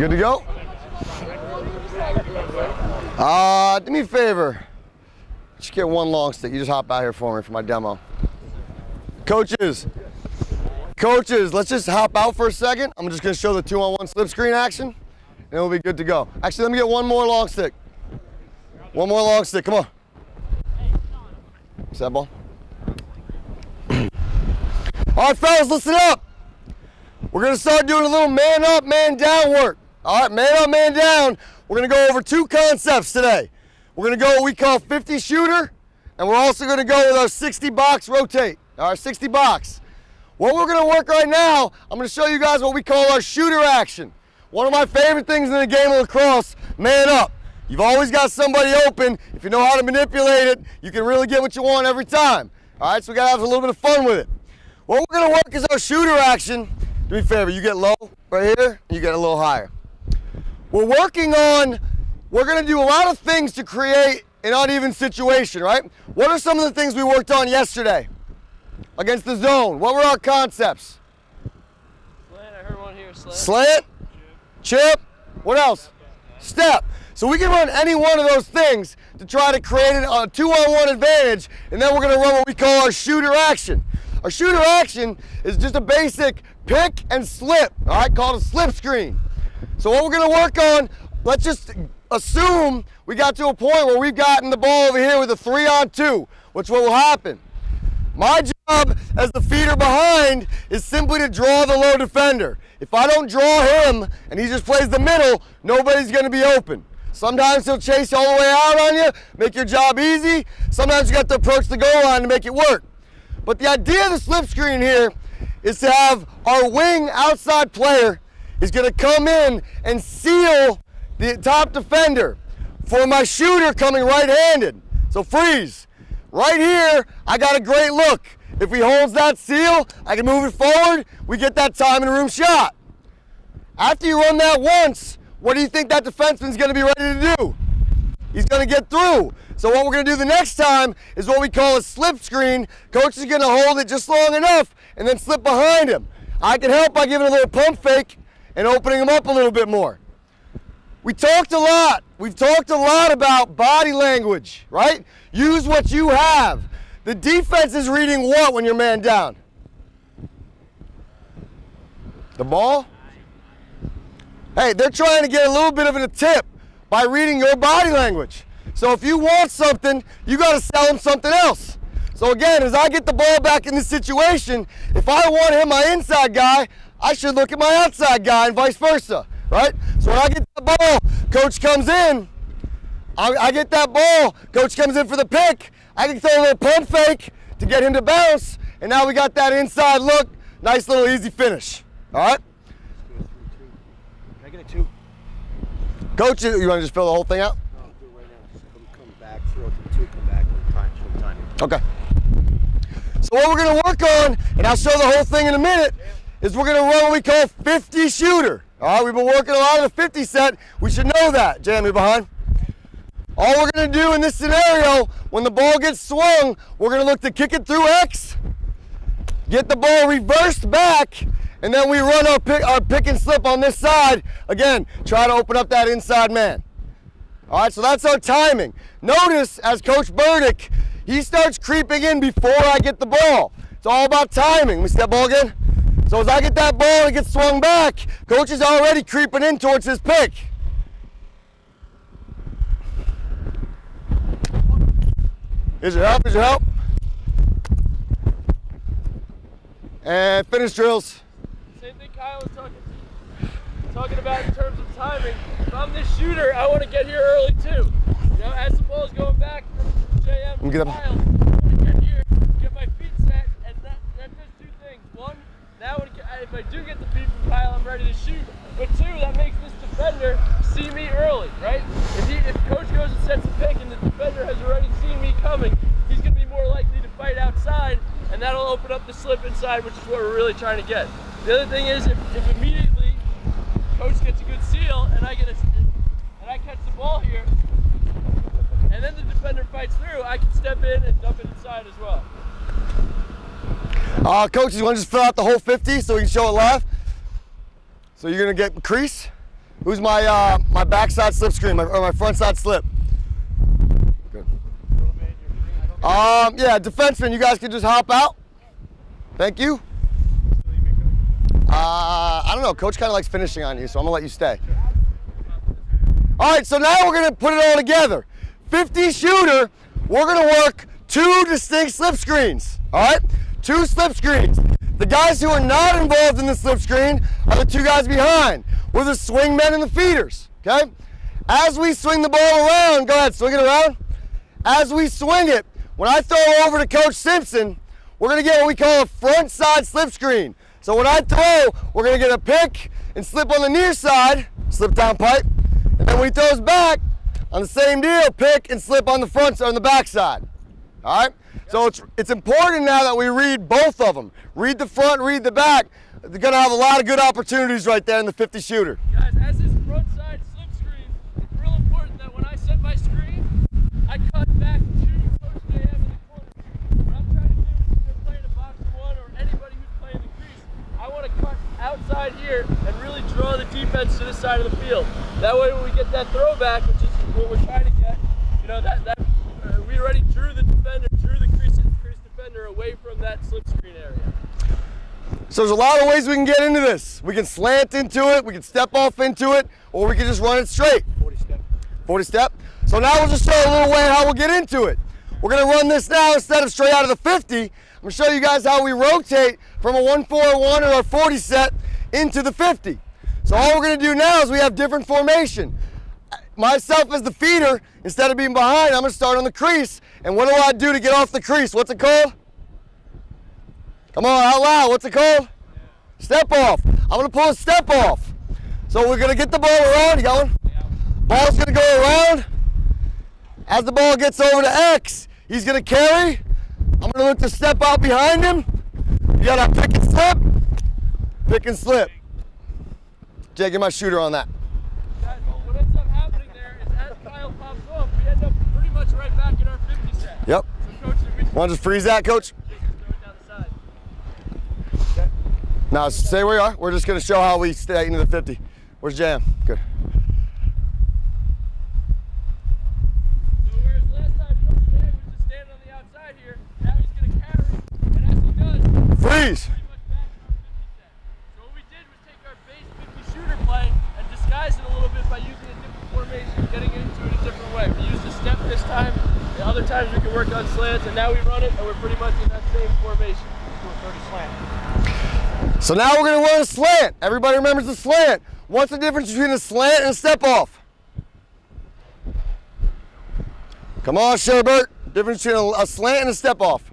Good to go? Do me a favor. Just get one long stick. You just hop out here for me for my demo. Coaches, let's just hop out for a second. I'm just going to show the 2-on-1 slip screen action, and we'll be good to go. Actually, let me get one more long stick. One more long stick. Come on. See that ball? All right, fellas, listen up. We're going to start doing a little man up, man down work. All right, man up, man down. We're going to go over two concepts today. We're going to go what we call 50 shooter, and we're also going to go with our 60 box rotate. All right, 60 box. What we're going to work right now, I'm going to show you guys what we call our shooter action. One of my favorite things in the game of lacrosse, man up. You've always got somebody open. If you know how to manipulate it, you can really get what you want every time. All right, so we got to have a little bit of fun with it. What we're going to work is our shooter action. Do me a favor, you get low right here, and you get a little higher. We're going to do a lot of things to create an uneven situation, right? What are some of the things we worked on yesterday against the zone? What were our concepts? Slant, I heard one here, slant. Slant, chip, what else? Step. So we can run any one of those things to try to create a 2-on-1 advantage, and then we're going to run what we call our shooter action. Our shooter action is just a basic pick and slip, all right, called a slip screen. So what we're going to work on, let's just assume we got to a point where we've gotten the ball over here with a 3-on-2, which what will happen. My job as the feeder behind is simply to draw the low defender. If I don't draw him and he just plays the middle, nobody's going to be open. Sometimes he'll chase you all the way out on you, make your job easy. Sometimes you got to approach the goal line to make it work. But the idea of the slip screen here is to have our wing outside player is going to come in and seal the top defender for my shooter coming right-handed. So freeze. Right here, I got a great look. If he holds that seal, I can move it forward. We get that time and room shot. After you run that once, what do you think that defenseman's going to be ready to do? He's going to get through. So what we're going to do the next time is what we call a slip screen. Coach is going to hold it just long enough and then slip behind him. I can help by giving a little pump fake and opening him up a little bit more. We talked a lot. We've talked a lot about body language, right? Use what you have. The defense is reading what when you're man down? The ball? Hey, they're trying to get a little bit of a tip by reading your body language. So if you want something, you got to sell them something else. So again, as I get the ball back in this situation, if I want him my inside guy, I should look at my outside guy and vice versa, right? So when I get the ball, coach comes in, I get that ball, coach comes in for the pick, I can throw a little pump fake to get him to bounce, and now we got that inside look, nice little easy finish, all right? Can I get a 2? Coach, you want to just fill the whole thing out? No, I'll do it right now. Just come back, throw it to the 2, come back, show time. Okay. So what we're going to work on, and I'll show the whole thing in a minute, is we're going to run what we call 50 shooter. All right, we've been working a lot of the 50 set. We should know that. Jamie behind. All we're going to do in this scenario, when the ball gets swung, we're going to look to kick it through X, get the ball reversed back, and then we run our pick and slip on this side. Again, try to open up that inside man. All right, so that's our timing. Notice, as Coach Burdick, he starts creeping in before I get the ball. It's all about timing. Let me see that ball again. So as I get that ball and it gets swung back, coach is already creeping in towards his pick. Here's your help, here's your help. And finish drills. Same thing Kyle was talking about in terms of timing. If I'm this shooter, I want to get here early too. You know, as the ball is going back from JM to Kyle, I want to get here, get my feet set, and that does two things. One, now if I do get the feet from Kyle, I'm ready to shoot. But two, that makes this defender see me early, right? If coach goes and sets a pick and the defender has already seen me coming, he's going to be more likely to fight outside, and that'll open up the slip inside, which is what we're really trying to get. The other thing is, if immediately coach gets a good seal and I catch the ball here, and then the defender fights through, I can step in and dump it inside as well. Coach, you want to just fill out the whole 50 so we can show it live? So you're going to get crease, Who's my my backside slip screen, or my front side slip? Good. Yeah, defenseman, you guys can just hop out. Thank you. I don't know, coach kind of likes finishing on you, so I'm gonna let you stay. All right, so now we're gonna put it all together. 50 shooter, we're gonna work 2 distinct slip screens, all right? 2 slip screens. The guys who are not involved in the slip screen are the 2 guys behind. We're the swingmen and the feeders, okay? As we swing the ball around, go ahead, swing it around. As we swing it, when I throw over to Coach Simpson, we're gonna get what we call a front side slip screen. So when I throw, we're gonna get a pick and slip on the near side, slip down pipe, and then when he throws back, on the same deal, pick and slip on the front on the back side. All right? So it's important now that we read both of them. Read the front, read the back. They're gonna have a lot of good opportunities right there in the 50 shooter. Guys, as this front side slip screen, it's real important that when I set my screen, I cut back to Coach JM in the corner. What I'm trying to do is if you're playing a box one or anybody who's playing the crease, I want to cut outside here and really draw the defense to this side of the field. That way when we get that throwback, which is what we're trying to get, you know, we already drew the defender, drew the crease defender away from that slip screen area. So there's a lot of ways we can get into this. We can slant into it, we can step off into it, or we can just run it straight. 40 step. 40 step. So now we'll just show a little way how we'll get into it. We're gonna run this now instead of straight out of the 50. I'm gonna show you guys how we rotate from a 1-4-1 or a 40 set into the 50. So all we're gonna do now is we have different formation. Myself as the feeder, instead of being behind, I'm gonna start on the crease. And what do I do to get off the crease? What's it called? Come on, out loud, what's it called? Step off. I'm gonna pull a step off. So we're gonna get the ball around, you got one? Ball's gonna go around. As the ball gets over to X, he's gonna carry. I'm gonna look to step out behind him. You gotta pick and slip. Pick and slip. Jay, get my shooter on that. Guys, what ends up happening there is as Kyle pops off, we end up pretty much right back in our 50 set. Yep. So Coach, if we just Wanna just freeze that, Coach? throw it down the side. Now stay where you are. We're just gonna show how we stay into the 50. Where's Jam? Good. So whereas last time Coach Dan was just standing on the outside here, now he's going to carry, and as he does, Freeze. pretty much back in our 50 set. So what we did was take our base 50 shooter play and disguise it a little bit by using a different formation, getting into it a different way. We used a step this time, the other times we can work on slants, and now we run it and we're pretty much in that same formation. We're 30 slant. So now we're gonna run a slant. Everybody remembers the slant. What's the difference between a slant and a step off? Come on, Sherbert. Difference between a slant and a step off.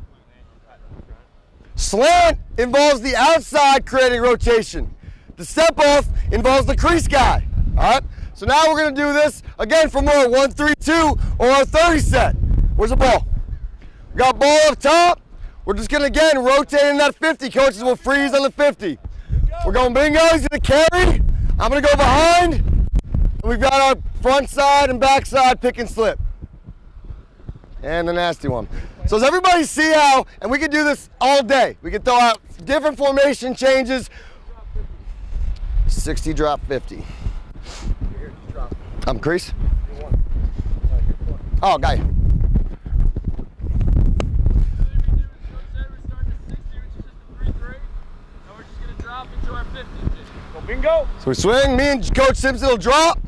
Slant involves the outside creating rotation. The step off involves the crease guy. All right. So now we're gonna do this again from our 1-3-2 or our 30 set. Where's the ball? We got ball up top. We're just gonna again rotate in that 50. Coaches will freeze on the 50. We're going bingo. He's gonna carry. I'm gonna go behind. We've got our front side and back side pick and slip. And the nasty one. So does everybody see how, and we can do this all day. We can throw out different formation changes. 60 drop 50. I'm crease. Oh, guy. Bingo. So we swing, me and Coach Simpson will drop.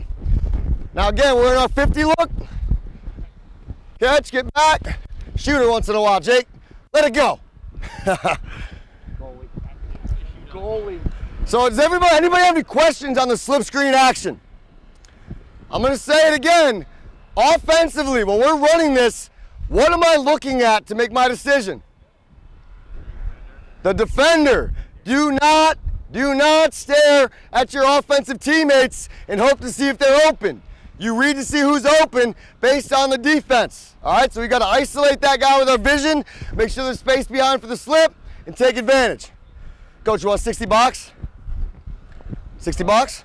Now again, we're in our 50 look. Catch, get back. Shooter once in a while, Jake. Let it go. Goalie. So does anybody have any questions on the slip screen action? I'm gonna say it again. Offensively, when we're running this, what am I looking at to make my decision? The defender. Do not stare at your offensive teammates and hope to see if they're open. You read to see who's open based on the defense. All right, so we got to isolate that guy with our vision, make sure there's space behind for the slip, and take advantage. Coach, you want 60 box? 60 box?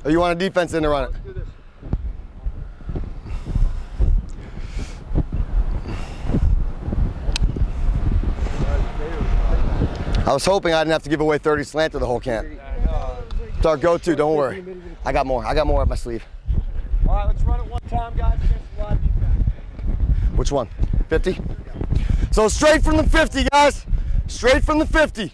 Or you want a defense in to run it? Let's do this. I was hoping I didn't have to give away 30 slant to the whole camp. It's our go-to, don't worry. I got more up my sleeve. All right, let's run it one time, guys, against the live defense. Which one? 50? So straight from the 50, guys. Straight from the 50.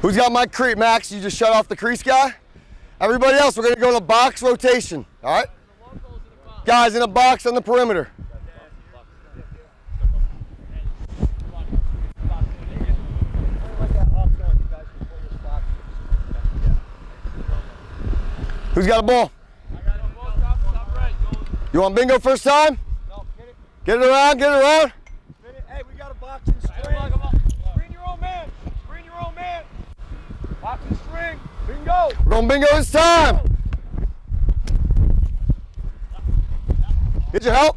Who's got my crease? Max, you just shut off the crease guy? Everybody else, we're gonna go to box rotation, all right? Guys in a box on the perimeter. Who's got a ball? I got a ball, top right. You want bingo first time? No, get it. Get it around, get it around. Hey, we got a box and string. Screen your own man. Screen your own man. Box and string. Bingo. We're going bingo this time. Get your help.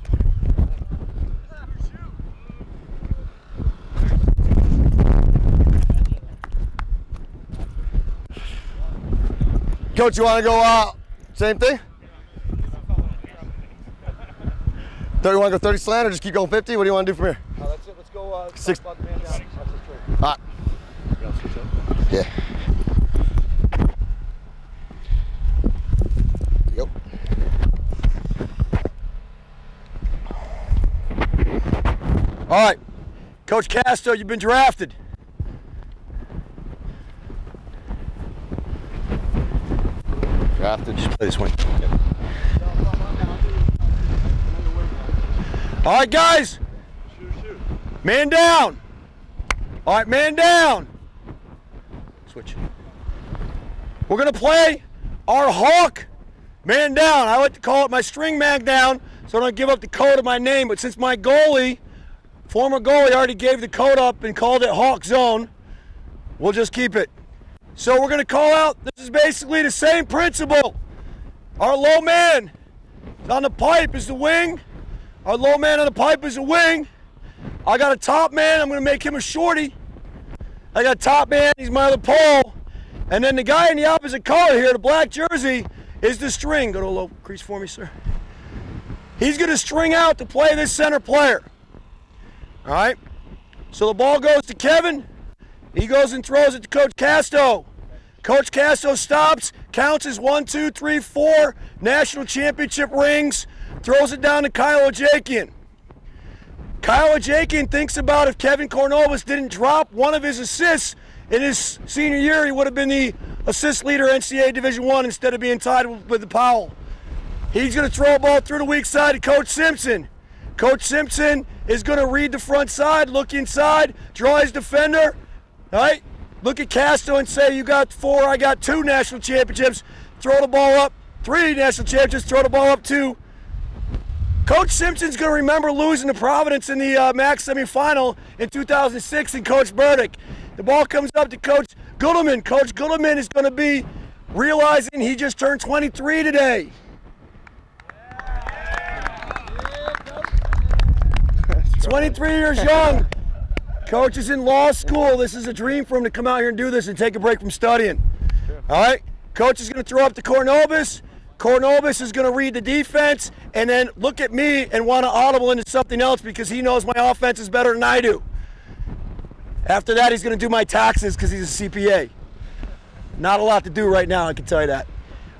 Coach, you want to go same thing? 30, you want to go 30 slant or just keep going 50? What do you want to do from here? That's it. Let's go. Six. About the man down. That's the string. All right. Yeah. Yep. All right. Coach Casto, you've been drafted. Drafted. Just play this one. Yep. All right, guys. Shoot. Man down. All right, man down. Switch. We're going to play our hawk man down. I like to call it my string man down so I don't give up the code of my name. But since my goalie, former goalie, already gave the code up and called it hawk zone, we'll just keep it. So we're going to call out, this is basically the same principle. Our low man on the pipe is the wing. Our low man on the pipe is a wing. I got a top man, I'm going to make him a shorty. I got a top man, he's my other pole. And then the guy in the opposite color here, the black jersey, is the string. Go to a low crease for me, sir. He's going to string out to play this center player. All right? So the ball goes to Kevin. He goes and throws it to Coach Casto. Coach Casto stops, counts as 1, 2, 3, 4 national championship rings, throws it down to Kyle Ojakian. Kyle Ojakian thinks about if Kevin Kornovus didn't drop one of his assists in his senior year, he would have been the assist leader NCAA Division I instead of being tied with the Powell. He's going to throw a ball through the weak side to Coach Simpson. Coach Simpson is going to read the front side, look inside, draw his defender. All right, look at Casto and say, you got 4, I got 2 national championships. Throw the ball up, 3 national championships, throw the ball up 2. Coach Simpson's going to remember losing to Providence in the MAC semifinal in 2006 in Coach Burdick. The ball comes up to Coach Guttleman. Coach Guttleman is going to be realizing he just turned 23 today. 23 years young. Coach is in law school. This is a dream for him to come out here and do this and take a break from studying. All right? Coach is going to throw up to Kornovus. Kornovus is going to read the defense and then look at me and want to audible into something else because he knows my offense is better than I do. After that, he's going to do my taxes because he's a CPA. Not a lot to do right now, I can tell you that.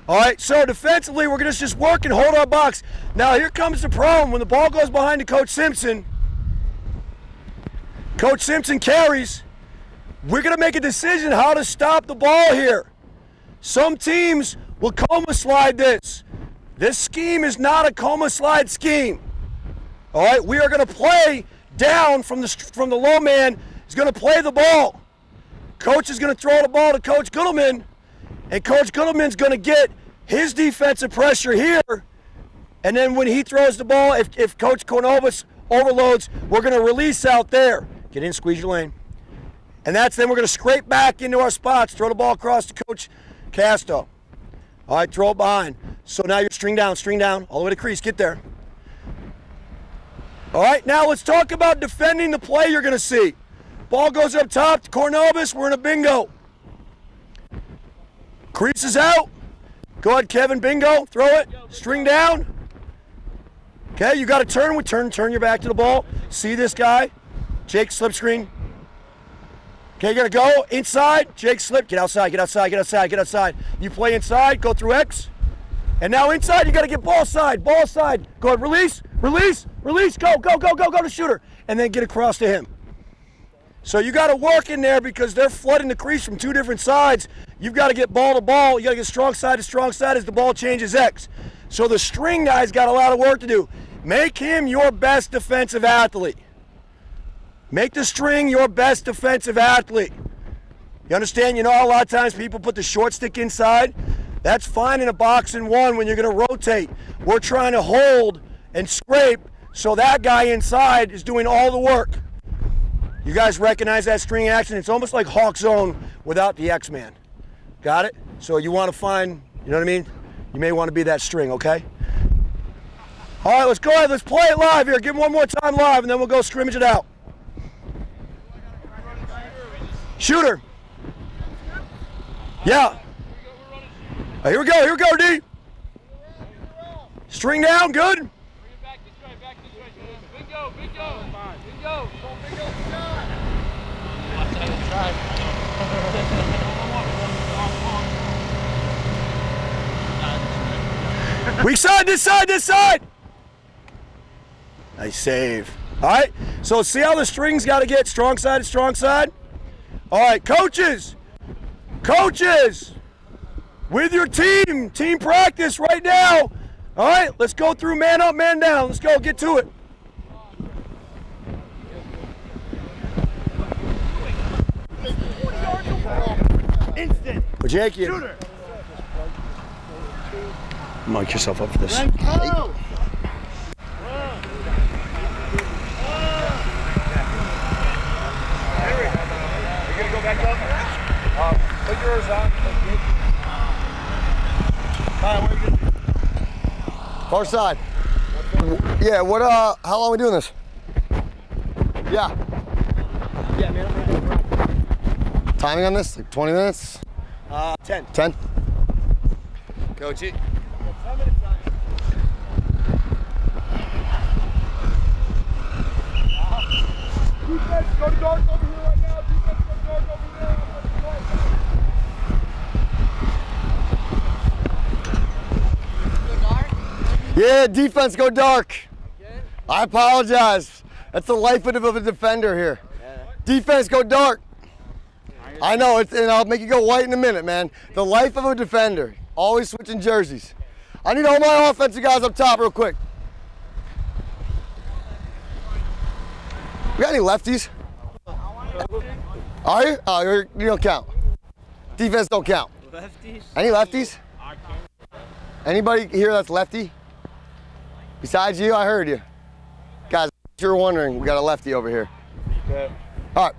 All right, so defensively, we're going to just work and hold our box. Now, here comes the problem. When the ball goes behind to Coach Simpson, Coach Simpson carries. We're going to make a decision how to stop the ball here. Some teams will coma slide this. This scheme is not a coma slide scheme. All right, we are going to play down from the low man. He's going to play the ball. Coach is going to throw the ball to Coach Guttleman, and Coach Guttleman's going to get his defensive pressure here. And then when he throws the ball, if Coach Kornovus overloads, we're going to release out there. Get in, squeeze your lane. And then we're going to scrape back into our spots, throw the ball across to Coach Casto. All right, throw it behind. So now you're string down, all the way to crease. Get there. All right, now let's talk about defending the play you're going to see. Ball goes up top to Kornovus. We're in a bingo. Crease is out. Go ahead, Kevin. Bingo. Throw it. String down. Okay, you got to turn your back to the ball. See this guy? Jake, slip screen. Okay, you're gonna go inside. Jake slip. Get outside. Get outside. Get outside. Get outside. You play inside. Go through X. And now inside, you gotta get ball side. Ball side. Go ahead. Release. Release. Release. Go. Go. Go. Go. Go to shooter. And then get across to him. So you gotta work in there because they're flooding the crease from 2 different sides. You've got to get ball to ball. You got to get strong side to strong side as the ball changes X. So the string guy's got a lot of work to do. Make him your best defensive athlete. Make the string your best defensive athlete. You understand? You know how a lot of times people put the short stick inside? That's fine in a box and one when you're going to rotate. We're trying to hold and scrape so that guy inside is doing all the work. You guys recognize that string action? It's almost like Hawk Zone without the X-Man. Got it? So you want to find, you know what I mean? You may want to be that string, okay? All right, let's go ahead. Let's play it live here. Give him one more time live, and then we'll go scrimmage it out. Shooter. Yeah. Here we go. Here we go, D. String down. Good. Bring it back this way, back this way. Bingo, bingo. Bingo. Bingo. Watch out, try. Weak side, this side, this side. Nice save. All right, so see how the string's got to get strong side to strong side? All right, coaches, with your team practice right now. All right, let's go through man up, man down. Let's go, get to it. Instant. Well, Jake, Shooter. Mic yourself up for this. Go. Back up. Put yours on. Far side. Yeah, what, how long are we doing this? Yeah. Yeah, man. Timing on this? Like 20 minutes? 10. 10? Coach it. 10 minutes on. Defense, go to dark over here right now. Defense, go to dark over there. Yeah, defense, go dark. I apologize. That's the life of a defender here. Defense, go dark. I know, and I'll make you go white in a minute, man. The life of a defender. Always switching jerseys. I need all my offensive guys up top real quick. We got any lefties? Are you? Oh, you don't count. Defense don't count. Lefties? Any lefties? Anybody here that's lefty? Besides you, I heard you. Guys, if you're wondering, we got a lefty over here. Okay. All right.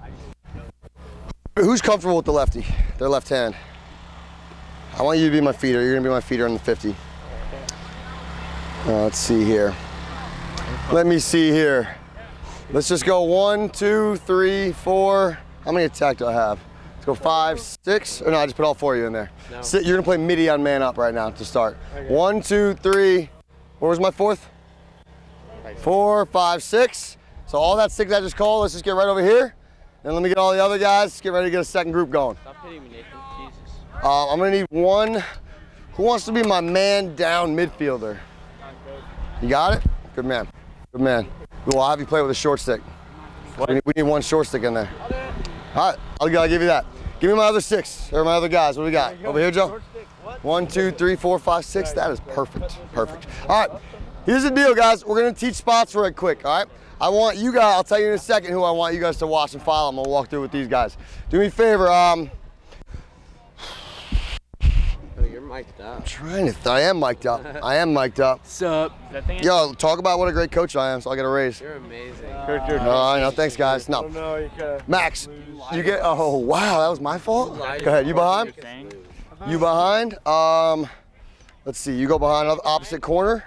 Who's comfortable with the lefty? Their left hand. I want you to be my feeder. You're gonna be my feeder on the 50. Let's see here. Let me see here. Let's just go 1, 2, 3, 4. How many attack do I have? Let's go 5, 6. Or no, I just put all 4 of you in there. No. You're gonna play midi on man up right now to start. Okay. 1, 2, 3. What was my 4th? 4, 5, 6. So all that 6 I just called, let's just get right over here. And let me get all the other guys, get ready to get a second group going. Stop hitting me, Nathan. Jesus. I'm gonna need one. Who wants to be my man down midfielder? You got it? Good man. Good man. We'll have you play with a short stick. We need one short stick in there. All right, I'll give you that. Give me my other 6, or my other guys. What do we got? Over here, Joe? 1, 2, 3, 4, 5, 6. That is perfect. Perfect. All right, here's the deal, guys. We're gonna teach spots real quick, all right? I want you guys, I'll tell you in a second who I want you guys to watch and follow. I'm gonna walk through with these guys. Do me a favor, You're mic'd up. I'm trying to, I am mic'd up. I am mic'd up. Sup? Yo, talk about what a great coach I am, so I'll get a raise. You're amazing. I know, thanks guys. No. Max, you get, oh wow, that was my fault? Go ahead, you behind? You behind? Let's see, you go behind opposite corner.